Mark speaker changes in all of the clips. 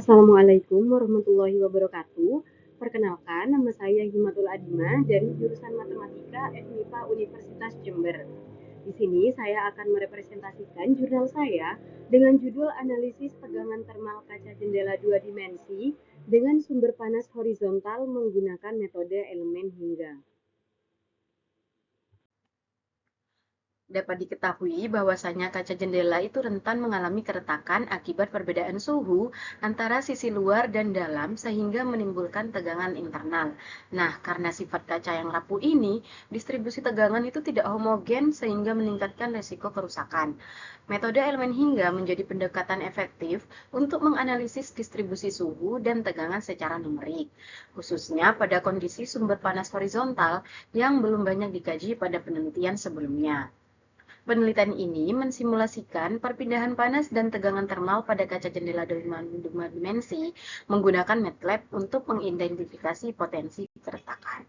Speaker 1: Assalamualaikum warahmatullahi wabarakatuh. Perkenalkan, nama saya Himatul Adima dari jurusan Matematika FMIPA Universitas Jember. Di sini saya akan merepresentasikan jurnal saya dengan judul Analisis Tegangan Termal Kaca Jendela Dua Dimensi dengan sumber panas horizontal menggunakan metode elemen hingga.
Speaker 2: Dapat diketahui bahwasanya kaca jendela itu rentan mengalami keretakan akibat perbedaan suhu antara sisi luar dan dalam sehingga menimbulkan tegangan internal. Nah, karena sifat kaca yang rapuh ini, distribusi tegangan itu tidak homogen sehingga meningkatkan resiko kerusakan. Metode elemen hingga menjadi pendekatan efektif untuk menganalisis distribusi suhu dan tegangan secara numerik, khususnya pada kondisi sumber panas horizontal yang belum banyak dikaji pada penelitian sebelumnya. Penelitian ini mensimulasikan perpindahan panas dan tegangan termal pada kaca jendela dua dimensi menggunakan MATLAB untuk mengidentifikasi potensi keretakan.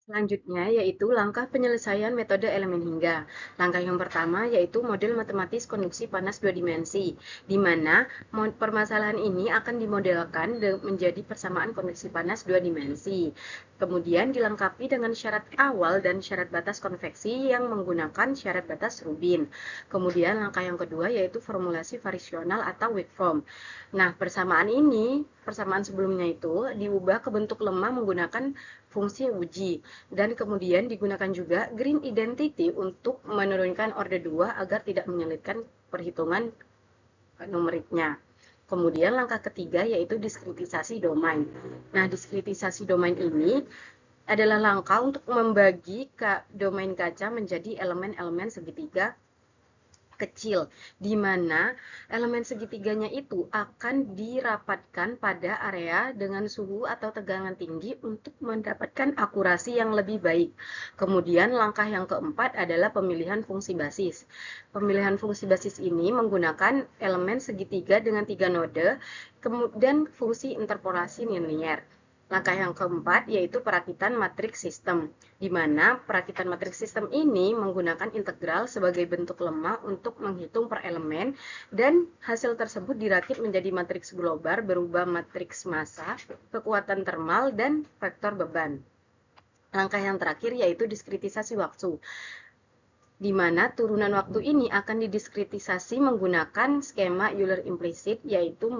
Speaker 2: Selanjutnya yaitu langkah penyelesaian metode elemen hingga. Langkah yang pertama yaitu model matematis konduksi panas dua dimensi, di mana permasalahan ini akan dimodelkan menjadi persamaan konduksi panas dua dimensi. Kemudian dilengkapi dengan syarat awal dan syarat batas konveksi yang menggunakan syarat batas Rubin. Kemudian langkah yang kedua yaitu formulasi variasional atau waveform. Nah, persamaan sebelumnya itu diubah ke bentuk lemah menggunakan fungsi uji. Dan kemudian digunakan juga green identity untuk menurunkan order 2 agar tidak menyulitkan perhitungan numeriknya. Kemudian langkah ketiga yaitu diskritisasi domain. Nah, diskritisasi domain ini adalah langkah untuk membagi domain kaca menjadi elemen-elemen segitiga kecil, di mana elemen segitiganya itu akan dirapatkan pada area dengan suhu atau tegangan tinggi untuk mendapatkan akurasi yang lebih baik. Kemudian langkah yang keempat adalah pemilihan fungsi basis. Pemilihan fungsi basis ini menggunakan elemen segitiga dengan 3 node, kemudian fungsi interpolasi linier. Langkah yang keempat yaitu perakitan matriks sistem, di mana perakitan matriks sistem ini menggunakan integral sebagai bentuk lemah untuk menghitung per elemen dan hasil tersebut dirakit menjadi matriks global berubah matriks massa, kekuatan termal, dan vektor beban. Langkah yang terakhir yaitu diskritisasi waktu, di mana turunan waktu ini akan didiskritisasi menggunakan skema Euler implisit, yaitu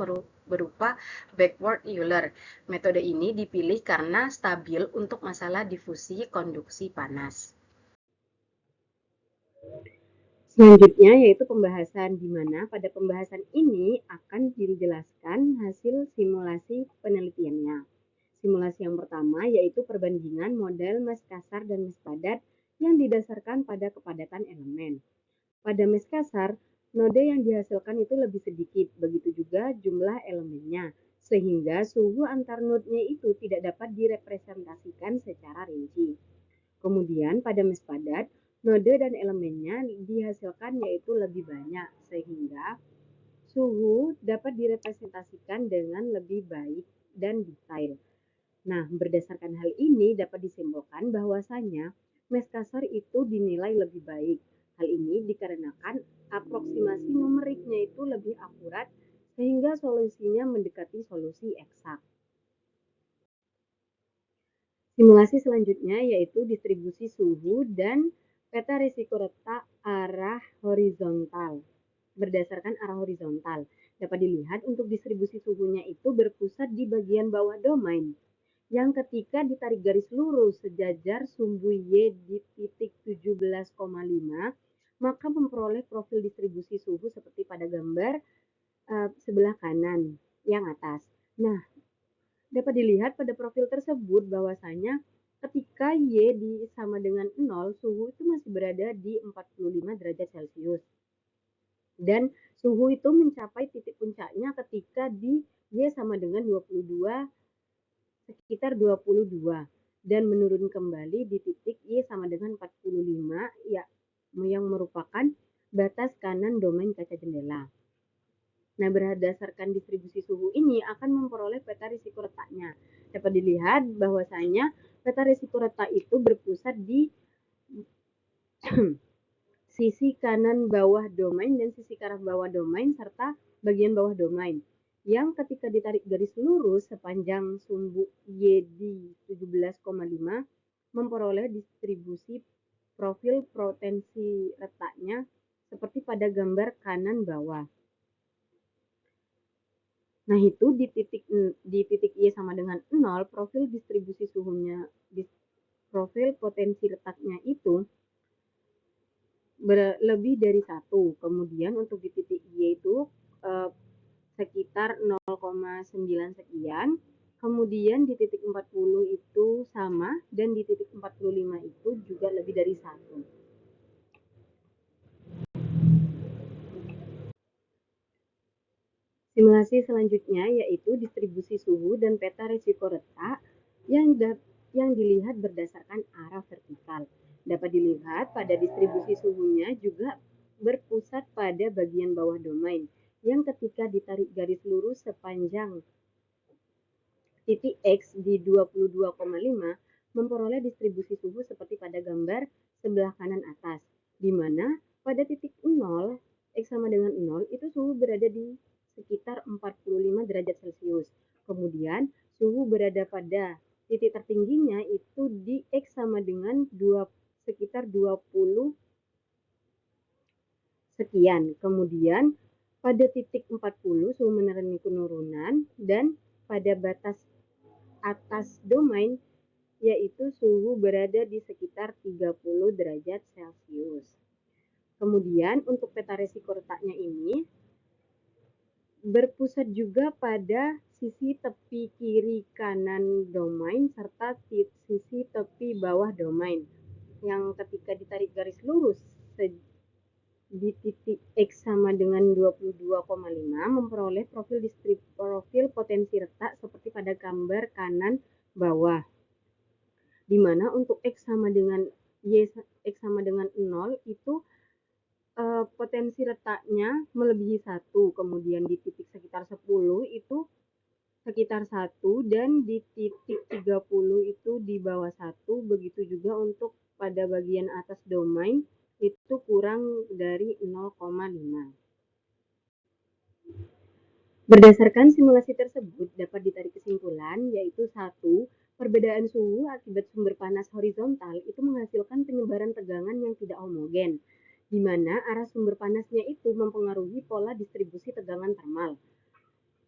Speaker 2: berupa backward Euler. Metode ini dipilih karena stabil untuk masalah difusi konduksi panas.
Speaker 1: Selanjutnya yaitu pembahasan, di mana pada pembahasan ini akan dijelaskan hasil simulasi penelitiannya. Simulasi yang pertama yaitu perbandingan model mes kasar dan mes padat yang didasarkan pada kepadatan elemen. Pada mes kasar, node yang dihasilkan itu lebih sedikit, begitu juga jumlah elemennya, sehingga suhu antar node-nya itu tidak dapat direpresentasikan secara rinci. Kemudian pada mes padat, node dan elemennya dihasilkan yaitu lebih banyak, sehingga suhu dapat direpresentasikan dengan lebih baik dan detail. Nah, berdasarkan hal ini dapat disimpulkan bahwasanya mes kasar itu dinilai lebih baik. Hal ini dikarenakan aproksimasi numeriknya itu lebih akurat sehingga solusinya mendekati solusi eksak. Simulasi selanjutnya yaitu distribusi suhu dan peta risiko retak arah horizontal. Berdasarkan arah horizontal, dapat dilihat untuk distribusi suhunya itu berpusat di bagian bawah domain, yang ketika ditarik garis lurus sejajar sumbu Y di titik 17,5, maka memperoleh profil distribusi suhu seperti pada gambar sebelah kanan yang atas. Nah, dapat dilihat pada profil tersebut bahwasanya ketika Y sama dengan 0, suhu itu masih berada di 45 derajat Celcius. Dan suhu itu mencapai titik puncaknya ketika di Y sama dengan 22, sekitar 22, dan menurun kembali di titik Y sama dengan 45, ya, yang merupakan batas kanan domain kaca jendela. Nah, berdasarkan distribusi suhu ini akan memperoleh peta risiko retaknya. Dapat dilihat bahwasanya peta risiko retak itu berpusat di sisi kanan bawah domain dan sisi kanan bawah domain serta bagian bawah domain yang ketika ditarik garis lurus sepanjang sumbu Y di 17,5 memperoleh distribusi profil potensi letaknya seperti pada gambar kanan bawah. Nah, itu di titik Y sama dengan 0, profil distribusi suhunya, profil potensi letaknya itu lebih dari 1. Kemudian untuk di titik Y itu sekitar 0,9 sekian. Kemudian di titik 40 itu sama, dan di titik 45 itu juga lebih dari 1. Simulasi selanjutnya yaitu distribusi suhu dan peta risiko retak yang dilihat berdasarkan arah vertikal. Dapat dilihat pada distribusi suhunya juga berpusat pada bagian bawah domain, yang ketika ditarik garis lurus sepanjang titik X di 22,5 memperoleh distribusi suhu seperti pada gambar sebelah kanan atas, di mana pada titik 0, X sama dengan 0, itu suhu berada di sekitar 45 derajat Celcius. Kemudian suhu berada pada titik tertingginya itu di X sama dengan sekitar 20 sekian. Kemudian pada titik 40 suhu mengalami penurunan, dan pada batas atas domain yaitu suhu berada di sekitar 30 derajat Celcius. Kemudian untuk peta risiko retaknya ini berpusat juga pada sisi tepi kiri kanan domain serta sisi tepi bawah domain, yang ketika ditarik garis lurus di titik X sama dengan 22,5 memperoleh profil potensi retak seperti pada gambar kanan bawah, di mana untuk X sama dengan 0 itu potensi retaknya melebihi 1, kemudian di titik sekitar 10 itu sekitar 1, dan di titik 30 itu di bawah 1, begitu juga untuk pada bagian atas domain itu kurang dari 0,5. Berdasarkan simulasi tersebut dapat ditarik kesimpulan yaitu 1. Perbedaan suhu akibat sumber panas horizontal itu menghasilkan penyebaran tegangan yang tidak homogen, di mana arah sumber panasnya itu mempengaruhi pola distribusi tegangan termal.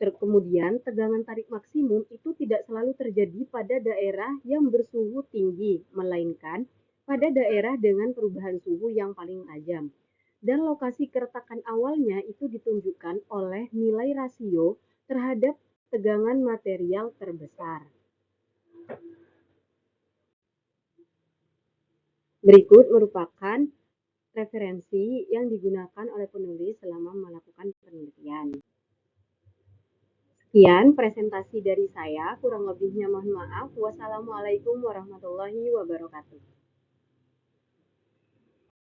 Speaker 1: Kemudian, tegangan tarik maksimum itu tidak selalu terjadi pada daerah yang bersuhu tinggi, melainkan pada daerah dengan perubahan suhu yang paling tajam. Dan lokasi keretakan awalnya itu ditunjukkan oleh nilai rasio terhadap tegangan material terbesar. Berikut merupakan referensi yang digunakan oleh penulis selama melakukan penelitian. Sekian presentasi dari saya, kurang lebihnya mohon maaf. Wassalamualaikum warahmatullahi wabarakatuh.